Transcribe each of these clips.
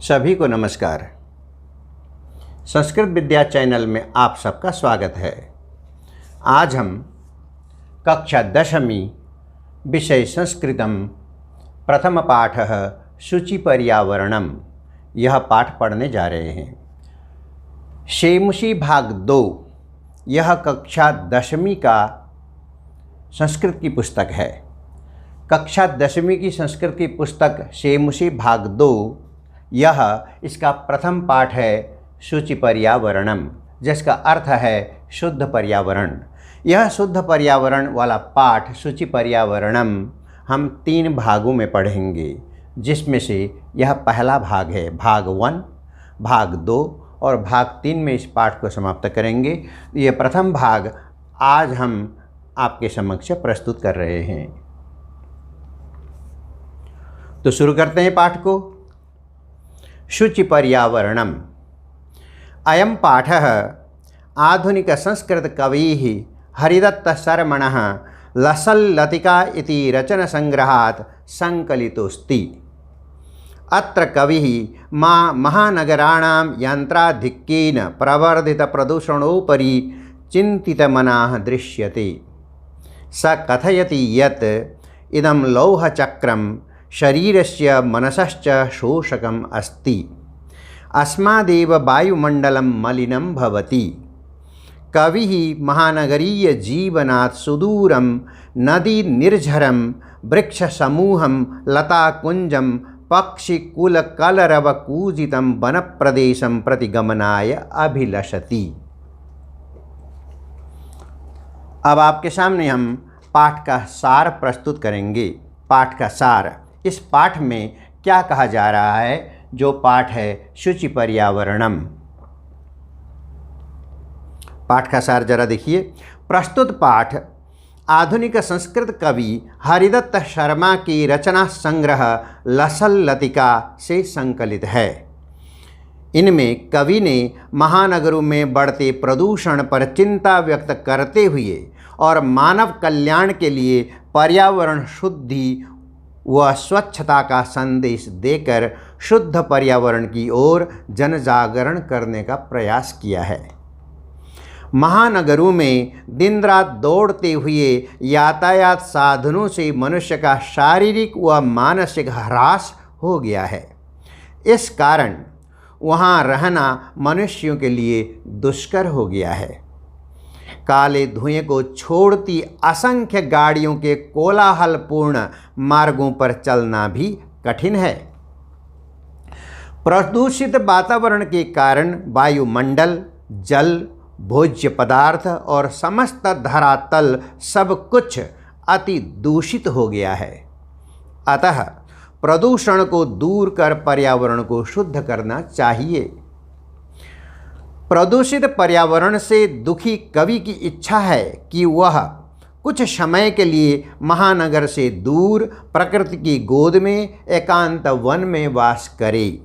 सभी को नमस्कार। संस्कृत विद्या चैनल में आप सबका स्वागत है। आज हम कक्षा 10वीं विषय संस्कृतम प्रथम पाठः शुचि पर्यावरणम यह पाठ पढ़ने जा रहे हैं। शेमुषी भाग 2 यह कक्षा 10वीं का संस्कृत की पुस्तक है। कक्षा 10वीं की संस्कृत की पुस्तक शेमुषी भाग 2 यह इसका प्रथम पाठ है शुचि पर्यावरणम, जिसका अर्थ है शुद्ध पर्यावरण। यह शुद्ध पर्यावरण वाला पाठ शुचि पर्यावरणम हम 3 भागों में पढ़ेंगे, जिसमें से यह पहला भाग है। भाग 1, भाग 2 और भाग 3 में इस पाठ को समाप्त करेंगे। ये प्रथम भाग आज हम आपके समक्ष प्रस्तुत कर रहे हैं। तो शुरू करते हैं पाठ को। शुचि पर्यावरणम अयं पाठः आधुनिक संस्कृत कविः हरिदत्त शर्मणः लसल्लतिका इति रचन संग्रहात् संकलितोऽस्ति। अत्र कविः महानगराणां यन्त्राधिक्येन प्रवर्धित प्रदूषणोपरि चिन्तितमनः दृश्यते। स कथयति यत् इदं लौहचक्रं शरीरस्य मनसश्च शोषकम् अस्ति। अस्मादेव वायुमण्डलं मलिनं भवति। कविः महानगरीयजीवनात् सुदूरं नदीनिर्झरं वृक्षसमूहं लताकुञ्जं पक्षिकुलकलरवकूजितं वनप्रदेशं प्रति गमनाय अभिलषति। अब आपके सामने हम पाठ का सार प्रस्तुत करेंगे। पाठ का सार, इस पाठ में क्या कहा जा रहा है, जो पाठ है शुचि पर्यावरणम। पाठ का सार जरा देखिए। प्रस्तुत पाठ आधुनिक संस्कृत कवि हरिदत्त शर्मा की रचना संग्रह लसल्लतिका से संकलित है। इनमें कवि ने महानगरों में बढ़ते प्रदूषण पर चिंता व्यक्त करते हुए और मानव कल्याण के लिए पर्यावरण शुद्धि व स्वच्छता का संदेश देकर शुद्ध पर्यावरण की ओर जनजागरण करने का प्रयास किया है। महानगरों में दिन रात दौड़ते हुए यातायात साधनों से मनुष्य का शारीरिक व मानसिक ह्रास हो गया है। इस कारण वहाँ रहना मनुष्यों के लिए दुष्कर हो गया है। काले धुएं को छोड़ती असंख्य गाड़ियों के कोलाहलपूर्ण मार्गों पर चलना भी कठिन है। प्रदूषित वातावरण के कारण वायुमंडल, जल, भोज्य पदार्थ और समस्त धरातल सब कुछ अति दूषित हो गया है। अतः प्रदूषण को दूर कर पर्यावरण को शुद्ध करना चाहिए। प्रदूषित पर्यावरण से दुखी कवि की इच्छा है कि वह कुछ समय के लिए महानगर से दूर प्रकृति की गोद में एकांत वन में वास करे,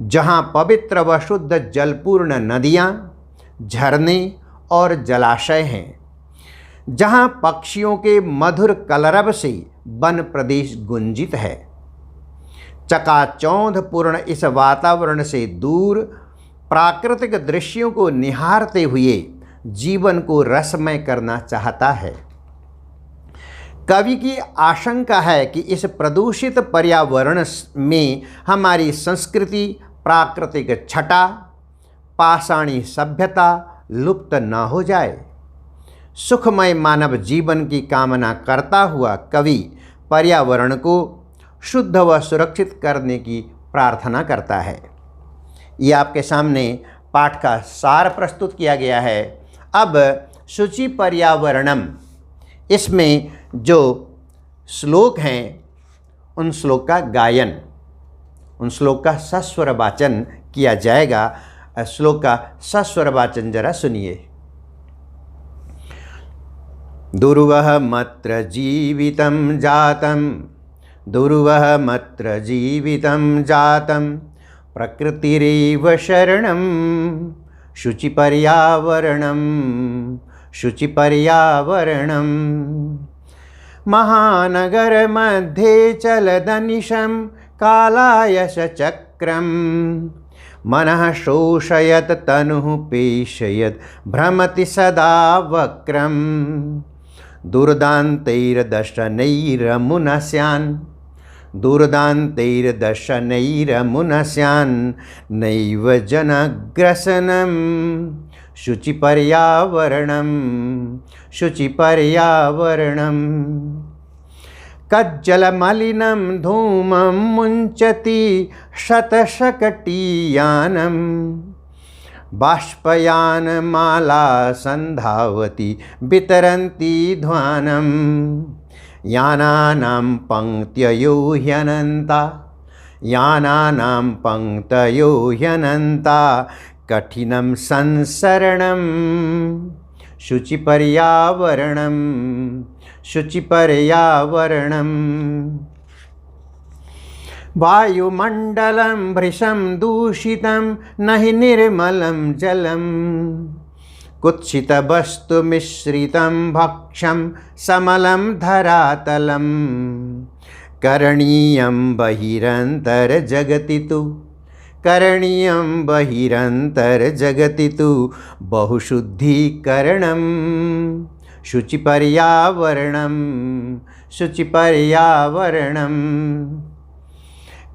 जहाँ पवित्र व शुद्ध जलपूर्ण नदियाँ, झरने और जलाशय हैं, जहाँ पक्षियों के मधुर कलरव से वन प्रदेश गुंजित है। चकाचौंध पूर्ण इस वातावरण से दूर प्राकृतिक दृश्यों को निहारते हुए जीवन को रसमय करना चाहता है। कवि की आशंका है कि इस प्रदूषित पर्यावरण में हमारी संस्कृति, प्राकृतिक छटा, पाषाणी सभ्यता लुप्त न हो जाए। सुखमय मानव जीवन की कामना करता हुआ कवि पर्यावरण को शुद्ध व सुरक्षित करने की प्रार्थना करता है। ये आपके सामने पाठ का सार प्रस्तुत किया गया है। अब शुचि पर्यावरणम, इसमें जो श्लोक हैं उन श्लोक का गायन, उन श्लोक का सस्वर वाचन किया जाएगा। श्लोक का सस्वर वाचन जरा सुनिए। दुर्वह मत्र जीवितं जातं, दुर्वह मत्र जीवितं जातं, प्रकृतिरेव शरणं शुचि पर्यावरणं, शुचि पर्यावरणं। महानगर मध्ये चलदनिशं कालायश चक्र वक्रम मनः शोषयत तनुः पेशयत भ्रमति सदा वक्रम दुर्दान्तैर्दशनैरमुनस्यान् दुर्दान्तैर्दशनैरमुनस्यान् नैव जनग्रसनं शुचिपर्यावरणं शुचिपर्यावरणम् कज्जलमलिनं धूमं मुञ्चति शतशकटीयानं बाष्पयानमाला सन्धावति वितरन्ति ध्वानं यानानां पङ्क्तयो ह्यनन्ता यानानां पङ्क्तयो ह्यनन्ता कठिनं संसरणं शुचिपर्यावरणं शुचिपर्यावरणम् वायुमण्डलं भृशं दूषितं न हि निर्मलं जलं कुत्सितवस्तुमिश्रितं भक्ष्यं समलं धरातलं करणीयं बहिरन्तर्जगति तु करणीयं बहिरन्तर्जगति तु बहुशुद्धीकरणं शुचिपर्यावरणं शुचिपर्यावरणम्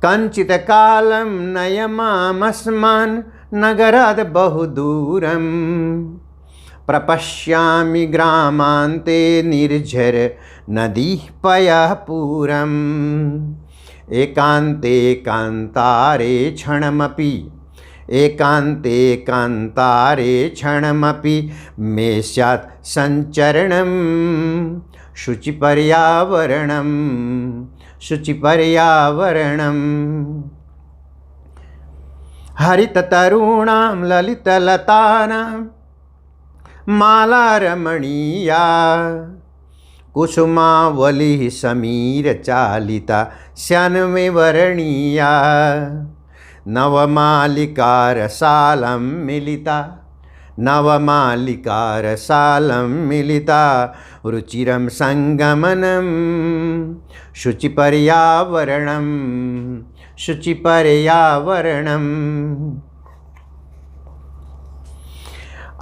कञ्चित् कालं नयमामस्मान् नगरात् बहुदूरं प्रपश्यामि ग्रामान्ते निर्झर नदीः पयः पूरम् एकान्ते कान्तारे क्षणमपि एकान्ते कान्तारे क्षणमपि मे स्यात् सञ्चरणं शुचिपर्यावरणं शुचिपर्यावरणम् हरिततरूणां ललितलतानां मालारमणीया कुसुमावलिः समीरचालिता श्यामवर्णीया नवमालिकारसालं मिलिता नवमालिकारसालं मिलिता रुचिरं सङ्गमनं शुचिपर्यावरणं शुचिपर्यावरणम्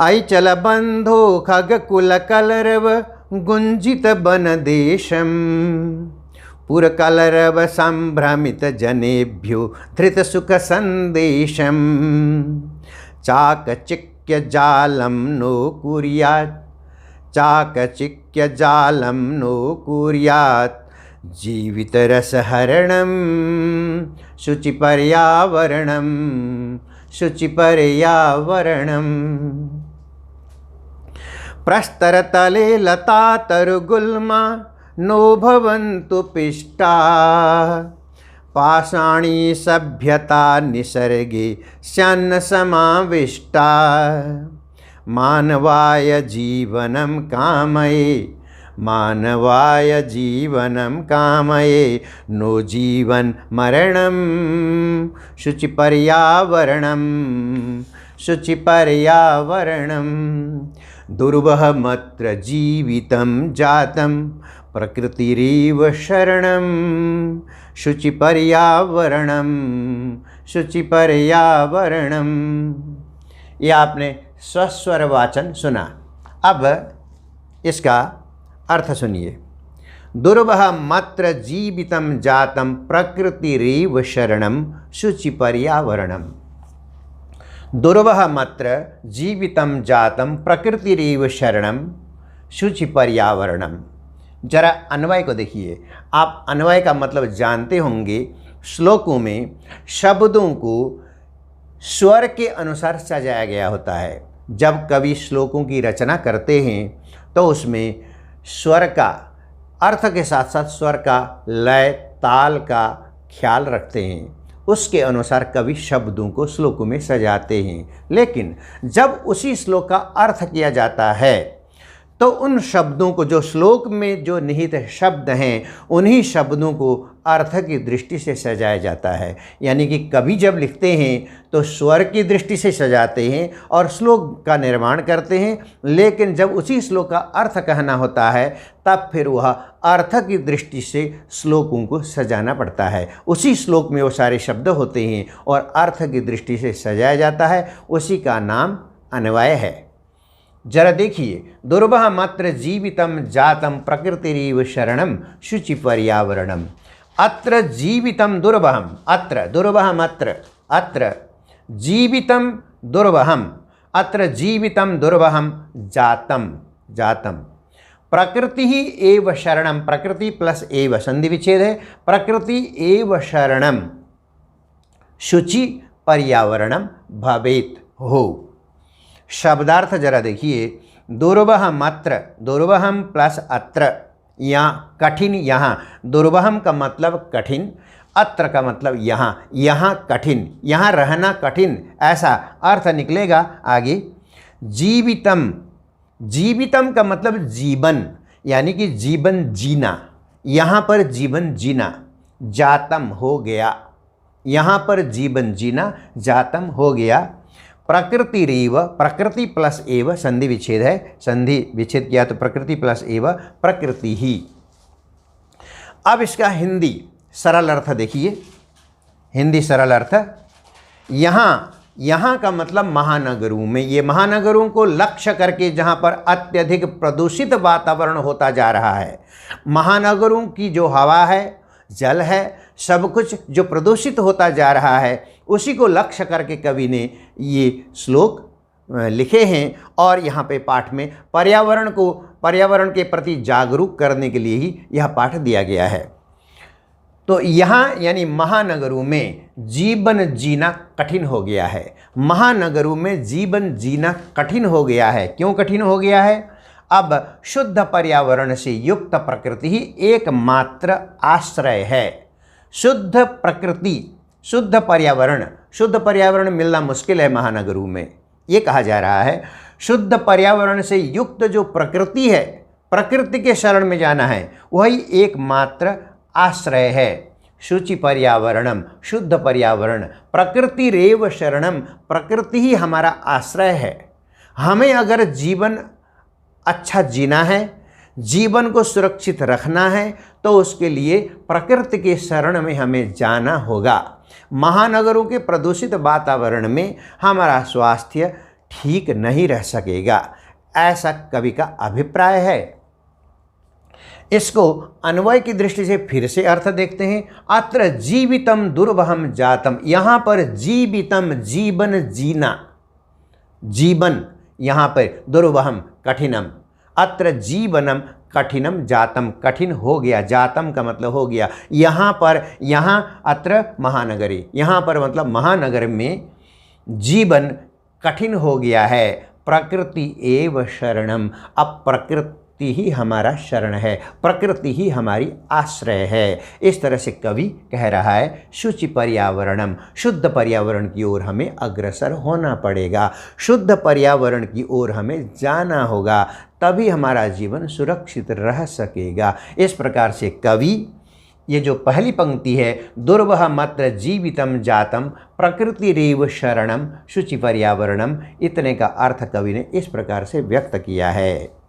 ऐचलबन्धो खगकुलकलरव गुञ्जितवनदेशं पुरकलरव सम्भ्रमितजनेभ्यो धृतसुखसन्देशं चाकचिक्यजालं नो कुर्यात् चाकचिक्यजालं नो कुर्यात् जीवितरसहरणं शुचिपर्यावरणं शुचिपर्यावरणम् प्रस्तरतले लतातरुगुल्मा नो भवन्तु पिष्टा पाषाणी सभ्यता निसर्गे स्यान्न समाविष्टा मानवाय जीवनं कामये मानवाय जीवनं कामये नो जीवन मरणं शुचिपर्यावरणं शुचिपर्यावरणम् दुर्वहमत्र जीवितं जातं प्रकृतिरेव शरणं शुचिपर्यावरणं शुचिपर्यावरणम्। ये आपने स्वस्वर वाचन सुना। अब इसका अर्थ सुनिए। दुर्वहमत्र जीवितं जातं प्रकृतिरेव शरणं शुचिपर्यावरणम्। दुर्वहमत्र जीवितं जातं प्रकृतिरेव शरणं शुचिपर्यावरणम्। जरा अन्वय को देखिए। आप अन्वय का मतलब जानते होंगे। श्लोकों में शब्दों को स्वर के अनुसार सजाया गया होता है। जब कवि श्लोकों की रचना करते हैं तो उसमें स्वर का अर्थ के साथ साथ स्वर का लय ताल का ख्याल रखते हैं। उसके अनुसार कवि शब्दों को श्लोकों में सजाते हैं। लेकिन जब उसी श्लोक का अर्थ किया जाता है तो उन शब्दों को जो श्लोक में जो निहित शब्द हैं उन्हीं शब्दों को अर्थ की दृष्टि से सजाया जाता है। यानी कि कवि जब लिखते हैं तो स्वर की दृष्टि से सजाते हैं और श्लोक का निर्माण करते हैं, लेकिन जब उसी श्लोक का अर्थ कहना होता है तब फिर वह अर्थ की दृष्टि से श्लोकों को सजाना पड़ता है। उसी श्लोक में वो सारे शब्द होते हैं और अर्थ की दृष्टि से सजाया जाता है, उसी का नाम अन्वय है। जरा देखिए, दुर्बह मात्र जीवितम जातम प्रकृतिरीव शरणम शुचि पर्यावरणम। अत्र जीवितम दुर्बहम, अत्र दुर्बह मात्र, अत्र जीवितम दुर्बहम, अत्र जीवितम दुर्बहम जातम, जातम प्रकृति ही एव शरणम, प्रकृति प्लस एव संधि विच्छेद है, प्रकृति एव शरणम शुचि पर्यावरणम भवेत हो। शब्दार्थ जरा देखिए, दुर्बह मात्र, दुर्बहम प्लस अत्र, यहाँ कठिन, यहाँ दुर्बहम का मतलब कठिन, अत्र का मतलब यहाँ, यहाँ कठिन, यहाँ रहना कठिन, ऐसा अर्थ निकलेगा आगे। जीवितम, जीवितम का मतलब जीवन, यानी कि जीवन जीना, यहाँ पर जीवन जीना, जातम हो गया, यहाँ पर जीवन जीना जातम हो गया। प्रकृतिरेव, प्रकृति प्लस एव संधि विच्छेद है, संधि विच्छेद किया तो प्रकृति प्लस एव प्रकृति ही। अब इसका हिंदी सरल अर्थ देखिए, हिंदी सरल अर्थ, यहाँ का मतलब महानगरों में, ये महानगरों को लक्ष्य करके जहाँ पर अत्यधिक प्रदूषित वातावरण होता जा रहा है, महानगरों की जो हवा है, जल है, सब कुछ जो प्रदूषित होता जा रहा है, उसी को लक्ष्य करके कवि ने ये श्लोक लिखे हैं और यहाँ पे पाठ में पर्यावरण को, पर्यावरण के प्रति जागरूक करने के लिए ही यह पाठ दिया गया है। तो यहाँ यानी महानगरों में जीवन जीना कठिन हो गया है, महानगरों में जीवन जीना कठिन हो गया है। क्यों कठिन हो गया है? अब शुद्ध पर्यावरण से युक्त प्रकृति ही एकमात्र आश्रय है। शुद्ध प्रकृति, शुद्ध पर्यावरण मिलना मुश्किल है महानगरों में, ये कहा जा रहा है। शुद्ध पर्यावरण से युक्त जो प्रकृति है, प्रकृति के शरण में जाना है, वही एकमात्र आश्रय है। शुचि पर्यावरणम, शुद्ध पर्यावरण, प्रकृतिरेव शरणम, प्रकृति ही हमारा आश्रय है। हमें अगर जीवन अच्छा जीना है, जीवन को सुरक्षित रखना है, तो उसके लिए प्रकृति के शरण में हमें जाना होगा। महानगरों के प्रदूषित वातावरण में हमारा स्वास्थ्य ठीक नहीं रह सकेगा, ऐसा कवि का अभिप्राय है। इसको अन्वय की दृष्टि से फिर से अर्थ देखते हैं। अत्र जीवितम दुर्बहम जातम, यहाँ पर जीवितम जीवन जीना, जीवन यहाँ पर दुर्बहम कठिनम, अत्र जीवनम कठिनम जातम, कठिन हो गया, जातम का मतलब हो गया। यहाँ पर, यहाँ अत्र महानगरी, यहाँ पर मतलब महानगर में जीवन कठिन हो गया है। प्रकृति एव शरणम, अब प्रकृति ही हमारा शरण है, प्रकृति ही हमारी आश्रय है। इस तरह से कवि कह रहा है शुचि पर्यावरणम, शुद्ध पर्यावरण की ओर हमें अग्रसर होना पड़ेगा, शुद्ध पर्यावरण की ओर हमें जाना होगा, तभी हमारा जीवन सुरक्षित रह सकेगा। इस प्रकार से कवि ये जो पहली पंक्ति है, दुर्बह मात्र जीवितम जातम प्रकृतिरेव शरणम शुचि पर्यावरणम, इतने का अर्थ कवि ने इस प्रकार से व्यक्त किया है।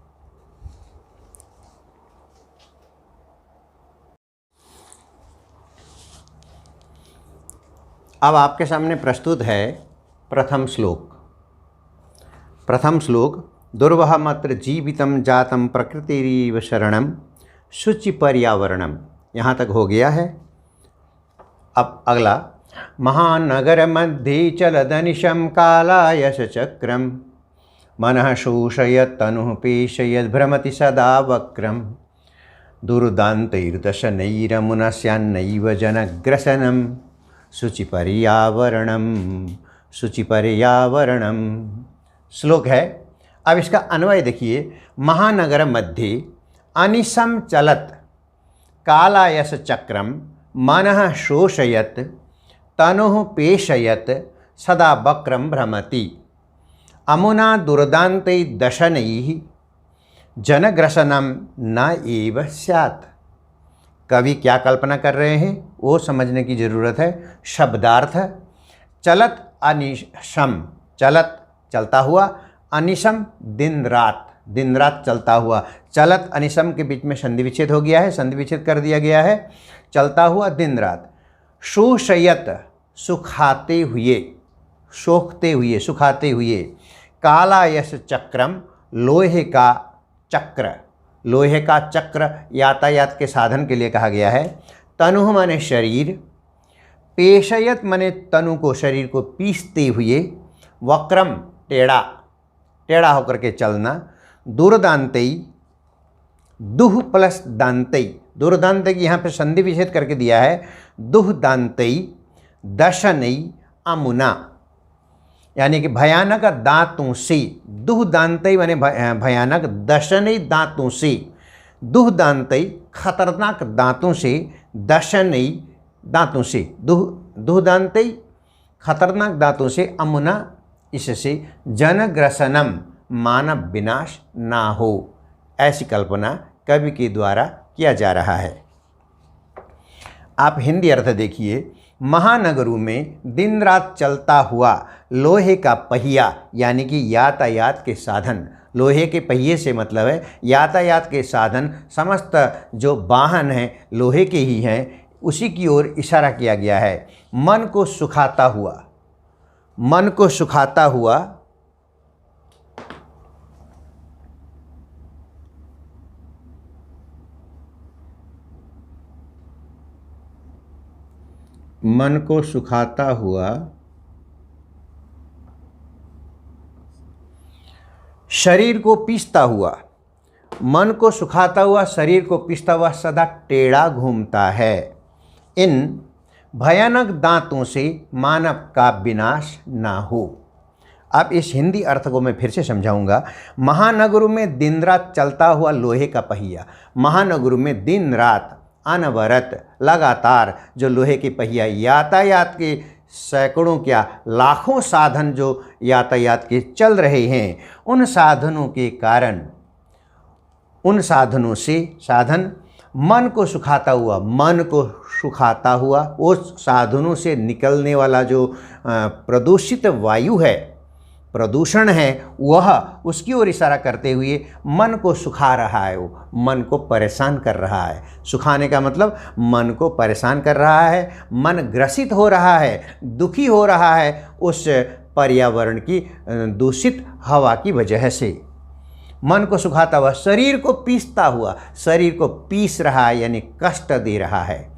अब आपके सामने प्रस्तुत है प्रथम श्लोक। प्रथम श्लोक, दुर्बह मात्र जीवितम जातम प्रकृतिरीव शरणम शुचि पर्यावरणम, यहाँ तक हो गया है। अब अगला, महानगर मध्ये चलदनिशं कालायश चक्रम मनः शोषयत् तनुः पेशयत् भ्रमति सदा वक्रम दुर्दान्तैर्दशनैरमुनस्यान्नैव जनग्रसनम शुचि पर्यावरणम, शुचि पर्यावरणम। श्लोक है। अब इसका अन्वय देखिए। महानगर मध्ये अनिशम चलत कालायस चक्रम मनः शोषयत तनुः पेशयत सदा वक्रम भ्रमति अमुना दुर्दान्तै दशनैः जनग्रसनम न एव स्यात्। कवि क्या कल्पना कर रहे हैं वो समझने की ज़रूरत है। शब्दार्थ, चलत अनिशम, चलत चलता हुआ, अनिशम दिन रात, दिन रात चलता हुआ। चलत अनिशम के बीच में संधि विच्छेद हो गया है, संधि विच्छेद कर दिया गया है। चलता हुआ दिन रात। शोषयत सुखाते हुए, सोखते हुए, सुखाते हुए। कालायस चक्रम, लोहे का चक्र, लोहे का चक्र यातायात के साधन के लिए कहा गया है। तनु माने शरीर, पेशयत माने तनु को, शरीर को पीसते हुए। वक्रम टेढ़ा, टेढ़ा होकर के चलना। दुर्दांतई, दुह प्लस दांतई, दुर्दांत की यहाँ पे संधि विच्छेद करके दिया है। दुह दांतई, दशनई अमुना, यानी कि भयानक दांतों से। दुह दांतई माने भयानक, दशनई दांतों से। दुह दांतई खतरनाक दांतों से, दशनई दांतों से। दुह दांतई खतरनाक दांतों से, अमुना इससे जनग्रसनम मानव विनाश ना हो, ऐसी कल्पना कवि के द्वारा किया जा रहा है। आप हिंदी अर्थ देखिए। महानगरों में दिन रात चलता हुआ लोहे का पहिया, यानी कि यातायात के साधन। लोहे के पहिए से मतलब है यातायात के साधन, समस्त जो वाहन हैं लोहे के ही हैं, उसी की ओर इशारा किया गया है। मन को सुखाता हुआ, मन को सुखाता हुआ। मन को सुखाता हुआ, शरीर को पीसता हुआ। मन को सुखाता हुआ, शरीर को पीसता हुआ सदा टेढ़ा घूमता है। इन भयानक दांतों से मानव का विनाश ना हो। अब इस हिंदी अर्थ को मैं फिर से समझाऊंगा। महानगरों में दिन रात चलता हुआ लोहे का पहिया, महानगरों में दिन रात अनवरत लगातार जो लोहे के पहिया, यातायात के सैकड़ों क्या लाखों साधन जो यातायात के चल रहे हैं, उन साधनों के कारण, उन साधनों से, साधन मन को सुखाता हुआ, मन को सुखाता हुआ, वो साधनों से निकलने वाला जो प्रदूषित वायु है, प्रदूषण है, वह उसकी ओर इशारा करते हुए मन को सुखा रहा है, वो मन को परेशान कर रहा है। सुखाने का मतलब मन को परेशान कर रहा है, मन ग्रसित हो रहा है, दुखी हो रहा है उस पर्यावरण की दूषित हवा की वजह से। मन को सुखाता हुआ, शरीर को पीसता हुआ, शरीर को पीस रहा है यानी कष्ट दे रहा है,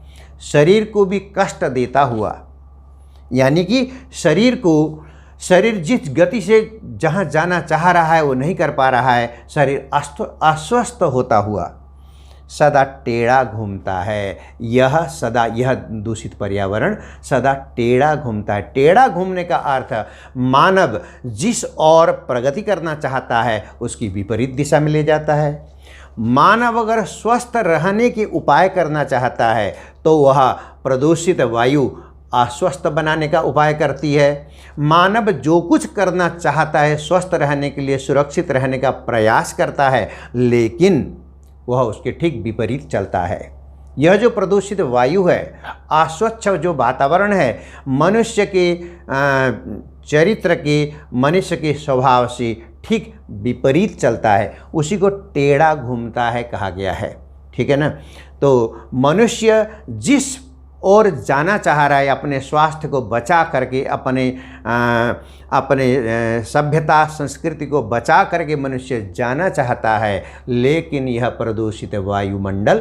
शरीर को भी कष्ट देता हुआ, यानी कि शरीर जिस गति से जहाँ जाना चाह रहा है वो नहीं कर पा रहा है, शरीर अस्वस्थ होता हुआ सदा टेढ़ा घूमता है। यह दूषित पर्यावरण सदा टेढ़ा घूमता है। टेढ़ा घूमने का अर्थ मानव जिस ओर प्रगति करना चाहता है उसकी विपरीत दिशा में ले जाता है। मानव अगर स्वस्थ रहने के उपाय करना चाहता है तो वह प्रदूषित वायु अस्वस्थ बनाने का उपाय करती है। मानव जो कुछ करना चाहता है स्वस्थ रहने के लिए, सुरक्षित रहने का प्रयास करता है, लेकिन वह उसके ठीक विपरीत चलता है। यह जो प्रदूषित वायु है, अस्वच्छ जो वातावरण है, मनुष्य के चरित्र के, मनुष्य के स्वभाव से ठीक विपरीत चलता है, उसी को टेढ़ा घूमता है कहा गया है। ठीक है ना। तो मनुष्य जिस और जाना चाह रहा है, अपने स्वास्थ्य को बचा करके, अपने सभ्यता संस्कृति को बचा करके मनुष्य जाना चाहता है, लेकिन यह प्रदूषित वायुमंडल,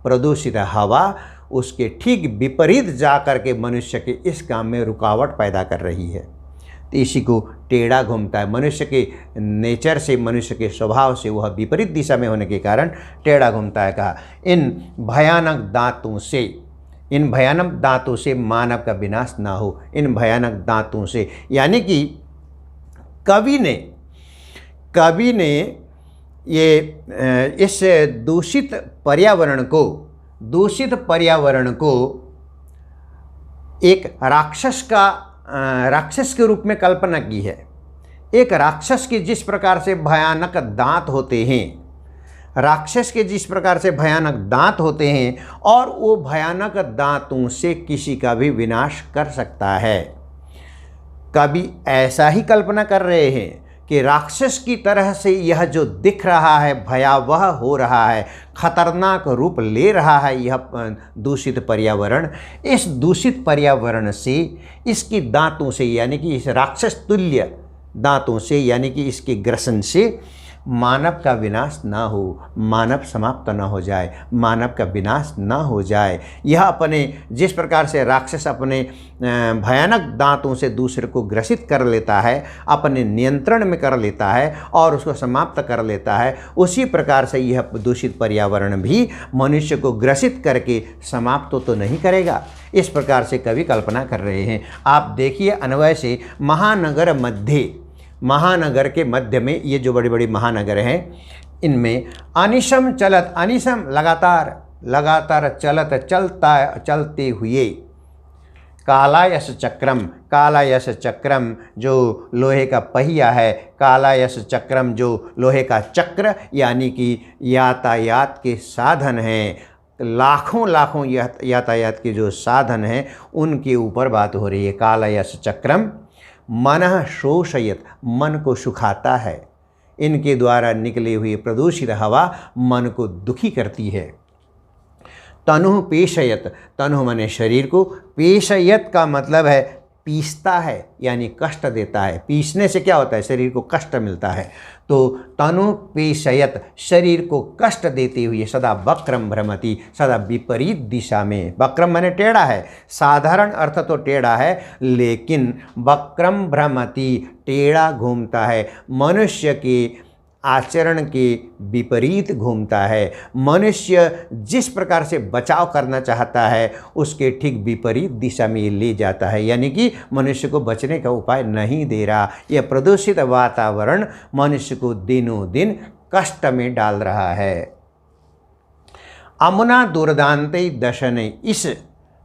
प्रदूषित हवा उसके ठीक विपरीत जा कर के मनुष्य के इस काम में रुकावट पैदा कर रही है। तो इसी को टेढ़ा घूमता है। मनुष्य के नेचर से, मनुष्य के स्वभाव से वह विपरीत दिशा में होने के कारण टेढ़ा घूमता है। कहा इन भयानक दांतों से, इन भयानक दांतों से मानव का विनाश ना हो। इन भयानक दांतों से यानी कि कवि ने ये इस दूषित पर्यावरण को एक राक्षस के रूप में कल्पना की है। एक राक्षस के जिस प्रकार से भयानक दांत होते हैं, राक्षस के जिस प्रकार से भयानक दांत होते हैं और वो भयानक दांतों से किसी का भी विनाश कर सकता है। कभी ऐसा ही कल्पना कर रहे हैं कि राक्षस की तरह से यह जो दिख रहा है, भयावह हो रहा है, खतरनाक रूप ले रहा है यह दूषित पर्यावरण। इस दूषित पर्यावरण से, इसकी दांतों से, यानी कि इस राक्षस तुल्य दांतों से, यानी कि इसके ग्रसन से मानव का विनाश ना हो, मानव समाप्त ना हो जाए, मानव का विनाश ना हो जाए। यह अपने जिस प्रकार से राक्षस अपने भयानक दांतों से दूसरे को ग्रसित कर लेता है, अपने नियंत्रण में कर लेता है और उसको समाप्त कर लेता है, उसी प्रकार से यह दूषित पर्यावरण भी मनुष्य को ग्रसित करके समाप्त तो नहीं करेगा। इस प्रकार से कवि कल्पना कर रहे हैं। आप देखिए अन्वय से, महानगर के मध्य में ये जो बड़ी बड़ी महानगर हैं, इनमें अनिशम चलत, अनिशम लगातार चलते हुए, कालायस चक्रम जो लोहे का पहिया है, कालायस चक्रम जो लोहे का चक्र यानी कि यातायात के साधन हैं, लाखों यातायात के जो साधन हैं उनके ऊपर बात हो रही है। कालायस चक्रम मनः शोषयत, मन को सुखाता है। इनके द्वारा निकली हुई प्रदूषित हवा मन को दुखी करती है। तनु पेशयत, तनु माने शरीर को, पेशयत का मतलब है पीसता है, यानी कष्ट देता है। पीसने से क्या होता है? शरीर को कष्ट मिलता है। तो तनु पेशयत, शरीर को कष्ट देते हुए, सदा वक्रम भ्रमति, सदा विपरीत दिशा में। वक्रम माने टेढ़ा है, साधारण अर्थ तो टेढ़ा है, लेकिन वक्रम भ्रमति, टेढ़ा घूमता है, मनुष्य के आचरण के विपरीत घूमता है। मनुष्य जिस प्रकार से बचाव करना चाहता है उसके ठीक विपरीत दिशा में ये ले जाता है, यानी कि मनुष्य को बचने का उपाय नहीं दे रहा। यह प्रदूषित वातावरण मनुष्य को दिनों दिन कष्ट में डाल रहा है। अमुना दुर्दांते दशने, इस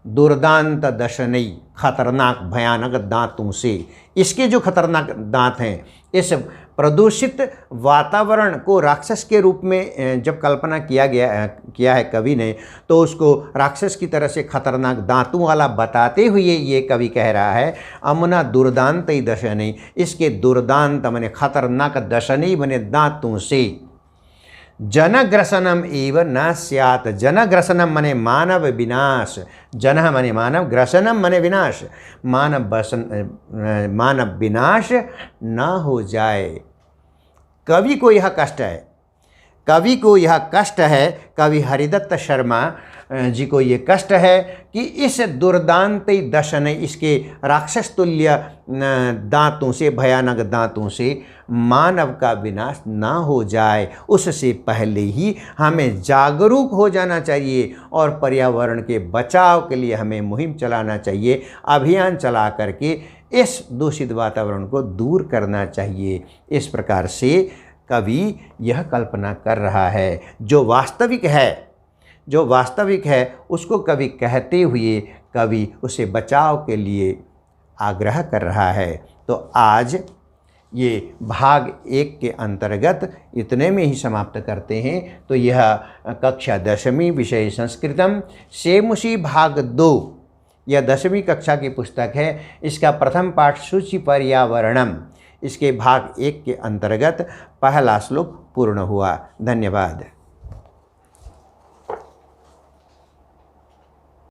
दुर्दांत दशने, खतरनाक भयानक दांतों से, इसके जो खतरनाक दांत हैं, इस प्रदूषित वातावरण को राक्षस के रूप में जब कल्पना किया है कवि ने, तो उसको राक्षस की तरह से खतरनाक दांतों वाला बताते हुए ये कवि कह रहा है अमुना दुर्दांत दशने, इसके दुर्दांत माने खतरनाक, दशने माने दांतों से, जनग्रसनम एव न स्यात्, जनग्रसनम माने मानव विनाश, जन माने मानव, ग्रसनम माने विनाश, मानव विनाश न हो जाए। कवि को यह कष्ट है, कवि को यह कष्ट है, कवि हरिदत्त शर्मा जी को ये कष्ट है कि इस दुर्दांत दशने, इसके राक्षस तुल्य दांतों से, भयानक दांतों से मानव का विनाश ना हो जाए। उससे पहले ही हमें जागरूक हो जाना चाहिए और पर्यावरण के बचाव के लिए हमें मुहिम चलाना चाहिए, अभियान चला करके इस दूषित वातावरण को दूर करना चाहिए। इस प्रकार से कवि यह कल्पना कर रहा है। जो वास्तविक है उसको कवि कहते हुए कवि उसे बचाव के लिए आग्रह कर रहा है। तो आज ये भाग 1 के अंतर्गत इतने में ही समाप्त करते हैं। तो यह कक्षा 10वीं विषय संस्कृतम सेमुषी भाग 2, यह 10वीं कक्षा की पुस्तक है। इसका प्रथम पाठ सूचि पर्यावरणम, इसके भाग 1 के अंतर्गत पहला श्लोक पूर्ण हुआ। धन्यवाद।